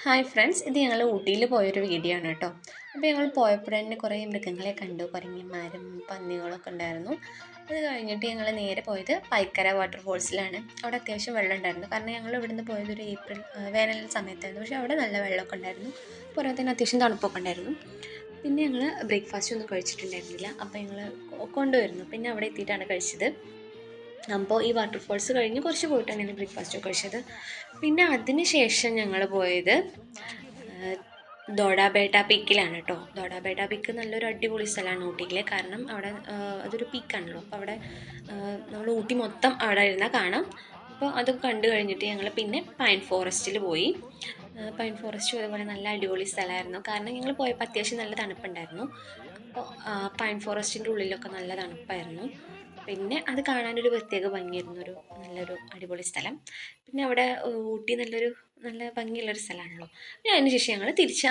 Hi friends, ഇത് ഞങ്ങൾ ഊട്ടിയിൽ പോയൊരു വീഡിയോ ആണ് കേട്ടോ. അപ്പോൾ ഞങ്ങൾ പോയപ്പോൾ തന്നെ കുറേ മൃഗങ്ങളെ കണ്ടു. കുരങ്ങന്മാരും പന്നികളൊക്കെ ഉണ്ടായിരുന്നു. അത് കഴിഞ്ഞിട്ട് ഞങ്ങൾ നേരെ പോയത് പൈക്കര വാട്ടർഫോൾസിലാണ്. അവിടെ അത്യാവശ്യം വെള്ളം ഉണ്ടായിരുന്നു. കാരണം ഞങ്ങൾ ഇവിടുന്ന് പോയത് ഒരു ഏപ്രിൽ വേനൽ സമയത്തായിരുന്നു. പക്ഷേ അവിടെ നല്ല വെള്ളമൊക്കെ ഉണ്ടായിരുന്നു. പുറമെ തന്നെ അത്യാവശ്യം തണുപ്പൊക്കെ ഉണ്ടായിരുന്നു. പിന്നെ ഞങ്ങൾ ബ്രേക്ക്ഫാസ്റ്റ് ഒന്നും കഴിച്ചിട്ടുണ്ടായിരുന്നില്ല. അപ്പോൾ ഞങ്ങൾ കൊണ്ടുവരുന്നു. പിന്നെ അവിടെ എത്തിയിട്ടാണ് കഴിച്ചത്. അപ്പോൾ ഈ വാട്ടർഫോൾസ് കഴിഞ്ഞ് കുറച്ച് പോയിട്ടാണ് ഞങ്ങൾ ബ്രേക്ക്ഫാസ്റ്റ് കഴിച്ചത്. പിന്നെ അതിന് ശേഷം ഞങ്ങൾ പോയത് ദോഡാബേട്ട പീക്കിലാണ് കേട്ടോ. ദോഡാബേട്ട പീക്ക് നല്ലൊരു അടിപൊളി സ്ഥലമാണ് ഊട്ടിയിൽ. കാരണം അവിടെ അതൊരു പീക്കാണല്ലോ. അപ്പോൾ അവിടെ നമ്മൾ ഊട്ടി മൊത്തം അവിടെ ഇരുന്നാൽ കാണാം. അപ്പോൾ അതൊക്കെ കണ്ടു കഴിഞ്ഞിട്ട് ഞങ്ങൾ പിന്നെ പൈൻ ഫോറസ്റ്റിൽ പോയി. പൈൻ ഫോറസ്റ്റും അതുപോലെ നല്ല അടിപൊളി സ്ഥലമായിരുന്നു. കാരണം ഞങ്ങൾ പോയപ്പോൾ അത്യാവശ്യം നല്ല തണുപ്പുണ്ടായിരുന്നു. അപ്പോൾ പൈൻ ഫോറസ്റ്റിൻ്റെ ഉള്ളിലൊക്കെ നല്ല തണുപ്പായിരുന്നു. പിന്നെ അത് കാണാനൊരു പ്രത്യേക ഭംഗിയായിരുന്നു. നല്ലൊരു അടിപൊളി സ്ഥലം. പിന്നെ അവിടെ ഊട്ടി നല്ല ഭംഗിയുള്ളൊരു സ്ഥലമാണല്ലോ. പിന്നെ അതിന് ശേഷം ഞങ്ങൾ തിരിച്ച്